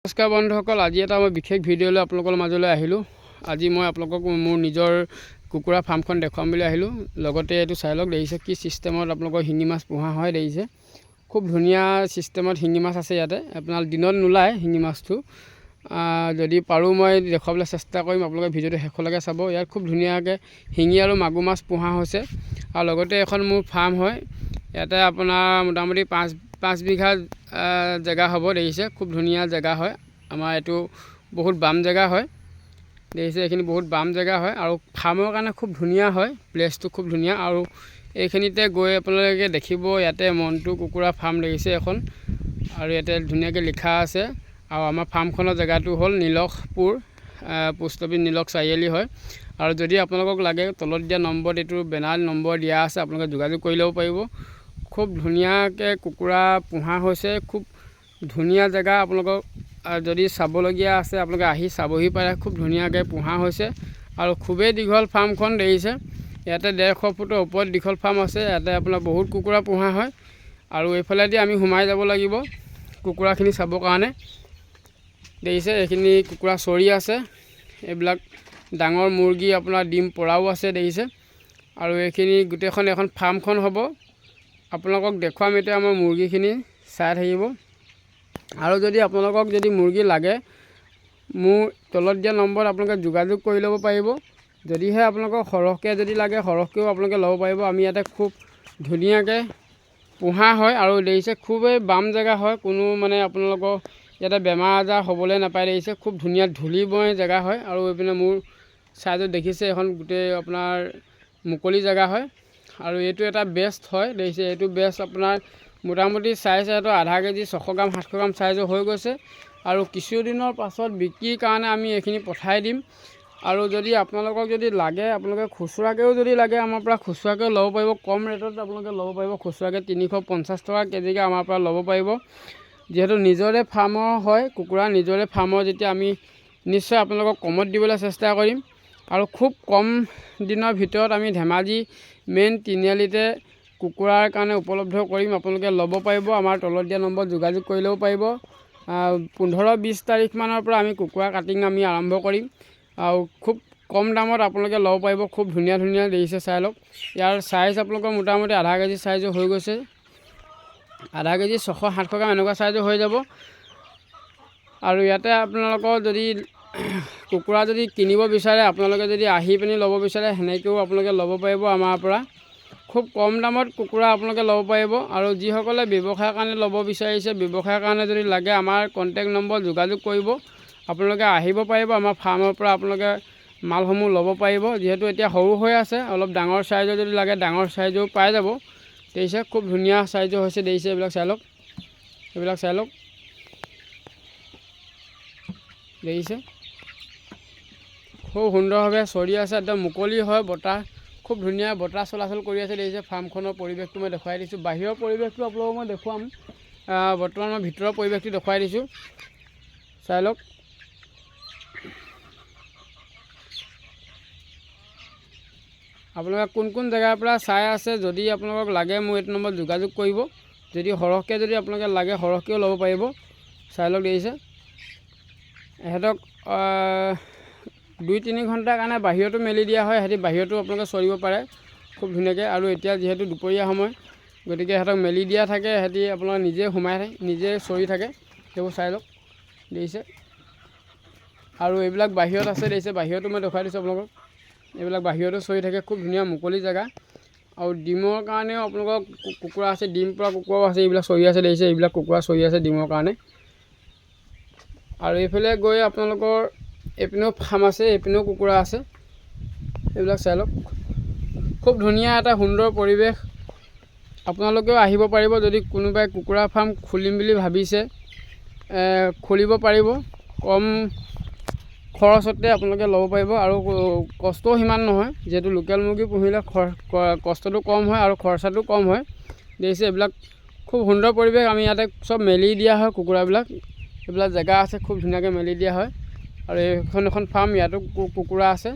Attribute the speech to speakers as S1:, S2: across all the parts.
S1: নমস্কাৰ বন্ধুসকল, আজি এটা মই বিশেষ ভিডিঅ' লৈ আপোনালোকৰ মাজলৈ আহিলোঁ। আজি মই আপোনালোকক মোৰ নিজৰ কুকুৰা ফাৰ্মখন দেখুৱাম বুলি আহিলোঁ। লগতে এইটো চাই লওক, দেখিছে কি চিষ্টেমত আপোনালোকৰ শিঙি মাছ পোহা হয়। দেখিছে খুব ধুনীয়া চিষ্টেমত শিঙি মাছ আছে ইয়াতে। আপোনাৰ দিনত নোলায় শিঙি মাছটো, যদি পাৰোঁ মই দেখুৱাবলৈ চেষ্টা কৰিম। আপোনালোকে ভিডিঅ'টো শেষলৈকে চাব। ইয়াত খুব ধুনীয়াকৈ শিঙি আৰু মাগুৰ মাছ পোহা হৈছে। আৰু লগতে এখন মোৰ ফাৰ্ম হয়। ইয়াতে আপোনাৰ মোটামুটি পাঁচ বিঘা জেগা হ'ব। দেখিছে খুব ধুনীয়া জেগা হয়। আমাৰ এইটো বহুত বাম জেগা হয়। দেখিছে এইখিনি বহুত বাম জেগা হয় আৰু ফাৰ্মৰ কাৰণে খুব ধুনীয়া হয়। প্লেচটো খুব ধুনীয়া। আৰু এইখিনিতে গৈ আপোনালোকে দেখিব, ইয়াতে মণ্টু কুকুৰা ফাৰ্ম দেখিছে এখন, আৰু ইয়াতে ধুনীয়াকৈ লিখা আছে। আৰু আমাৰ ফাৰ্মখনৰ জেগাটো হ'ল নিলখপুৰ, পোষ্ট অফিচ নিলখ চাৰিআলি হয়। আৰু যদি আপোনালোকক লাগে, তলত দিয়া নম্বৰত এইটো বেনাৰ নম্বৰ দিয়া আছে, আপোনালোকে যোগাযোগ কৰি ল'ব পাৰিব। খুব ধুনীয়াকৈ কুকুৰা পোহা হৈছে। খুব ধুনীয়া জেগা। আপোনালোকক যদি চাবলগীয়া আছে, আপোনালোকে আহি চাবহি পাৰে। খুব ধুনীয়াকৈ পোহা হৈছে আৰু খুবেই দীঘল ফাৰ্মখন। দেখিছে ইয়াতে 150 ফুটৰ ওপৰত দীঘল ফাৰ্ম আছে। ইয়াতে আপোনাৰ বহুত কুকুৰা পোহা হয়। আৰু এইফালেদি আমি সোমাই যাব লাগিব কুকুৰাখিনি চাবৰ কাৰণে। দেখিছে এইখিনি কুকুৰা চৰি আছে। এইবিলাক ডাঙৰ মুৰ্গী, আপোনাৰ ডিম পৰাও আছে। দেখিছে আৰু এইখিনি গোটেইখন এখন ফাৰ্মখন হ'ব। আপোনালোকক দেখুৱাম এতিয়া আমাৰ মুৰ্গীখিনি, চাই থাকিব। আৰু যদি আপোনালোকক মুৰ্গী লাগে, মোৰ তলত দিয়া নম্বৰত আপোনালোকে যোগাযোগ কৰি ল'ব পাৰিব। যদিহে আপোনালোকক সৰহকৈ লাগে, সৰহকৈও আপোনালোকে ল'ব পাৰিব। আমি ইয়াতে খুব ধুনীয়াকৈ পোহা হয়। আৰু দেখিছে খুবেই বাম জেগা হয়। কোনো আপোনালোকৰ ইয়াতে বেমাৰ আজাৰ হ'বলৈ নাপায়। দেখিছে খুব ধুনীয়া ধূলিময় জেগা হয়। আৰু এইপিনে মোৰ চাইডত দেখিছে এখন গোটেই আপোনাৰ মুকলি জেগা হয়। আৰু এইটো এটা বেষ্ট হয়। দেখিছে এইটো বেষ্ট আপোনাৰ মোটামুটি চাইজ এইটো আধা কেজি 600 গ্ৰাম 700 গ্ৰাম চাইজৰ হৈ গৈছে। আৰু কিছুদিনৰ পাছত বিক্ৰীৰ কাৰণে আমি এইখিনি পঠাই দিম। আৰু যদি আপোনালোকক লাগে, আপোনালোকে খুচুৰাকৈও লাগে, আমাৰ পৰা খুচুৰাকৈ ল'ব পাৰিব। কম ৰেটত আপোনালোকে ল'ব পাৰিব। খুচুৰাকৈ 350 টকা কেজিকৈ আমাৰ পৰা ল'ব পাৰিব। যিহেতু নিজৰে ফাৰ্মৰ হয় কুকুৰা, নিজৰে ফাৰ্মৰ যেতিয়া, আমি নিশ্চয় আপোনালোকক কমত দিবলৈ চেষ্টা কৰিম। আৰু খুব কম দিনৰ ভিতৰত আমি ধেমাজি মেইন তিনিআলিতে কুকুৰাৰ কাৰণে উপলব্ধ কৰিম। আপোনালোকে ল'ব পাৰিব। আমাৰ তলত দিয়া নম্বৰত যোগাযোগ কৰি ল'ব পাৰিব। 15-20 তাৰিখমানৰ পৰা আমি কুকুৰা কাটিং আমি আৰম্ভ কৰিম। আৰু খুব কম দামত আপোনালোকে ল'ব পাৰিব। খুব ধুনীয়া ধুনীয়া দেখিছে, চাই লওক। ইয়াৰ চাইজ আপোনালোকৰ মোটামুটি আধা কেজি চাইজৰ হৈ গৈছে। আধা কেজি 600-700 গ্ৰাম এনেকুৱা চাইজৰ হৈ যাব। আৰু ইয়াতে আপোনালোকৰ যদি কুকুৰা কিনিব বিচাৰে, আপোনালোকে আহি পিনি ল'ব বিচাৰে, সেনেকৈও আপোনালোকে ল'ব পাৰিব আমাৰ পৰা। খুব কম দামত কুকুৰা আপোনালোকে ল'ব পাৰিব। আৰু যিসকলে ব্যৱসায়ৰ কাৰণে ল'ব বিচাৰিছে, ব্যৱসায়ৰ কাৰণে লাগে, আমাৰ কণ্টেক্ট নম্বৰ যোগাযোগ কৰিব। আপোনালোকে আহিব পাৰিব আমাৰ ফাৰ্মৰ পৰা, আপোনালোকে মালসমূহ ল'ব পাৰিব। যিহেতু এতিয়া সৰু হৈ আছে, অলপ ডাঙৰ চাইজৰ লাগে, ডাঙৰ চাইজৰো পাই যাব। দেখিছে খুব ধুনীয়া চাইজৰ হৈছে। দেখিছে এইবিলাক চাই লওক, এইবিলাক চাই লওক। দেখিছে খুব সুন্দৰভাৱে চৰি আছে, একদম মুকলি হয়। বতাহ খুব ধুনীয়া বতাহ চলাচল কৰি আছে। দেখিছে ফাৰ্মখনৰ পৰিৱেশটো মই দেখুৱাই দিছোঁ। বাহিৰৰ পৰিৱেশটো আপোনালোকক মই দেখুৱাম। বৰ্তমান মই ভিতৰৰ পৰিৱেশটো দেখুৱাই দিছোঁ, চাই লওক। আপোনালোকে কোন কোন জেগাৰ পৰা চাই আছে, যদি আপোনালোকক লাগে, মোৰ এইটো নম্বৰত যোগাযোগ কৰিব। যদি সৰহকৈ আপোনালোকে লাগে, সৰহকৈও ল'ব পাৰিব। চাই লওক, দেখিছে ইহঁতক 2-3 ঘণ্টাৰ কাৰণে বাহিৰতো মেলি দিয়া হয়। সিহঁতি বাহিৰতো আপোনালোকে চৰিব পাৰে খুব ধুনীয়াকৈ। আৰু এতিয়া যিহেতু দুপৰীয়া সময়, গতিকে সিহঁতক মেলি দিয়া থাকে। সিহঁতি আপোনালোকে নিজে সোমাই থাকে, নিজে চৰি থাকে। সেইবোৰ চাই লওক, দেখিছে। আৰু এইবিলাক বাহিৰত আছে। দেখিছে বাহিৰতো মই দেখুৱাই দিছোঁ আপোনালোকক। এইবিলাক বাহিৰতো চৰি থাকে। খুব ধুনীয়া মুকলি জেগা। আৰু ডিমৰ কাৰণেও আপোনালোকৰ কুকুৰা আছে, ডিম পৰা কুকুৰাও আছে। এইবিলাক চৰি আছে। দেখিছে এইবিলাক কুকুৰা চৰি আছে ডিমৰ কাৰণে। আৰু এইফালে গৈ আপোনালোকৰ এইপিনেও ফাৰ্ম আছে, এইপিনেও কুকুৰা আছে। এইবিলাক চাই লওক। খুব ধুনীয়া এটা সুন্দৰ পৰিৱেশ। আপোনালোকেও আহিব পাৰিব। যদি কোনোবাই কুকুৰা ফাৰ্ম খুলিম বুলি ভাবিছে, খুলিব পাৰিব। কম খৰচতে আপোনালোকে ল'ব পাৰিব। আৰু কষ্টও সিমান নহয়, যিহেতু লোকেল মুৰ্গী পুহিলে কষ্টটো কম হয় আৰু খৰচাটো কম হয়। দেখিছে এইবিলাক খুব সুন্দৰ পৰিৱেশ। আমি ইয়াতে চব মেলি দিয়া হয় কুকুৰাবিলাক। এইবিলাক জেগা আছে, খুব ধুনীয়াকৈ মেলি দিয়া হয়। আৰু এখন ফাৰ্ম, ইয়াতো কুকুৰা আছে।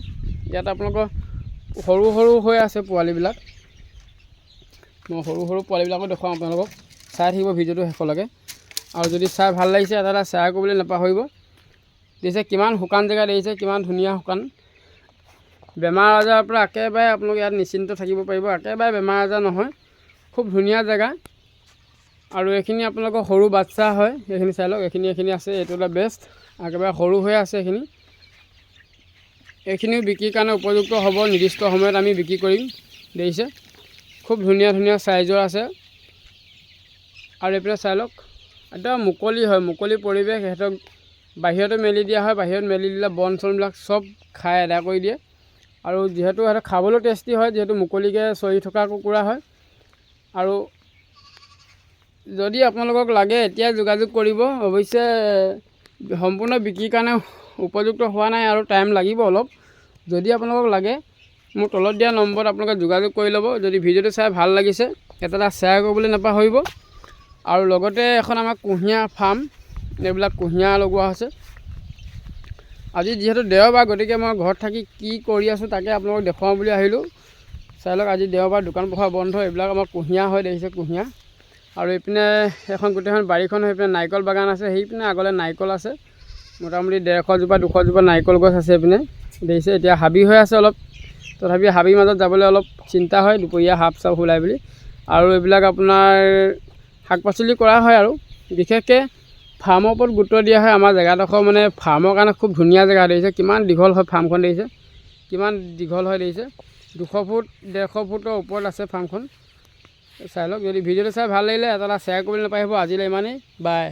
S1: ইয়াত আপোনালোকৰ সৰু সৰু হৈ আছে পোৱালিবিলাক। মই সৰু সৰু পোৱালিবিলাকো দেখুৱাম আপোনালোকক, চাই থাকিব ভিডিঅ'টো শেষলৈকে। আৰু যদি চাই ভাল লাগিছে এটা শ্বেয়াৰ কৰিবলৈ নাপাহৰিব। দেখিছে কিমান শুকান জেগা, দেখিছে কিমান ধুনীয়া শুকান। বেমাৰ আজাৰৰ পৰা একেবাৰে আপোনালোকে ইয়াত নিশ্চিন্ত থাকিব পাৰিব, একেবাৰে বেমাৰ আজাৰ নহয়, খুব ধুনীয়া জেগা। আৰু এইখিনি আপোনালোকৰ সৰু বাচ্চা হয়, এইখিনি চাই লওক, এইখিনি আছে, এইটো এটা বেষ্ট, একেবাৰে সৰু হৈ আছে এইখিনি। এইখিনিও বিক্ৰীৰ কাৰণে উপযুক্ত হ'ব, নিৰ্দিষ্ট সময়ত আমি বিক্ৰী কৰিম। দেখিছে খুব ধুনীয়া ধুনীয়া চাইজৰ আছে। আৰু এইপিনে চাই লওক, একদম মুকলি হয়, মুকলি পৰিৱেশ। সিহঁতক বাহিৰতো মেলি দিয়া হয়, বাহিৰত মেলি দিলে বন চনবিলাক চব খাই আদায় কৰি দিয়ে। আৰু যিহেতু সিহঁতক খাবলৈও টেষ্টি হয়, যিহেতু মুকলিকৈ চৰি থকা কুকুৰা হয়। আৰু যদি আপোনালোকক লাগে এতিয়াই যোগাযোগ কৰিব। অৱশ্যে সম্পূৰ্ণ বিক্ৰীৰ কাৰণে উপযুক্ত হোৱা নাই আৰু টাইম লাগিব অলপ। যদি আপোনালোকক লাগে মোৰ তলত দিয়া নম্বৰত আপোনালোকে যোগাযোগ কৰি ল'ব। যদি ভিডিঅ'টো চাই ভাল লাগিছে এটা শ্বেয়াৰ কৰিবলৈ নাপাহৰিব। আৰু লগতে এখন আমাৰ কুঁহিয়াৰ ফাৰ্ম, এইবিলাক কুঁহিয়াৰ লগোৱা হৈছে। আজি যিহেতু দেওবাৰ, গতিকে মই ঘৰত থাকি কি কৰি আছোঁ তাকে আপোনালোকক দেখুৱাওঁ বুলি আহিলোঁ। চাই লওক, আজি দেওবাৰ, দোকান পোহাৰ বন্ধ। এইবিলাক আমাৰ কুঁহিয়াৰ হয়, দেখিছে কুঁহিয়াৰ। আৰু এইপিনে এখন গোটেইখন বাৰীখন, সেইপিনে নাৰিকল বাগান আছে, সেইপিনে আগলৈ নাৰিকল আছে, মোটামুটি 150 জোপা 200 জোপা নাৰিকল গছ আছে এইপিনে। দেখিছে এতিয়া হাবি হৈ আছে অলপ, তথাপি হাবিৰ মাজত যাবলৈ অলপ চিন্তা হয়, দুপৰীয়া সাপ চাপ ওলাই বুলি। আৰু এইবিলাক আপোনাৰ শাক পাচলি কৰা হয়। আৰু বিশেষকৈ ফাৰ্মৰ ওপৰত গুৰুত্ব দিয়া হয়। আমাৰ জেগাডোখৰ মানে ফাৰ্মৰ কাৰণে খুব ধুনীয়া জেগা। দেখিছে কিমান দীঘল হয় ফাৰ্মখন, দেখিছে কিমান দীঘল হয়, দেখিছে 200 ফুট 150 ফুটৰ ওপৰত আছে ফাৰ্মখন। চাই লওক, যদি ভিডিঅ'টো চাই ভাল লাগিলে এটা শ্বেয়াৰ কৰিবলৈ নাপাহৰিব। আজিলৈ ইমানেই, বাই।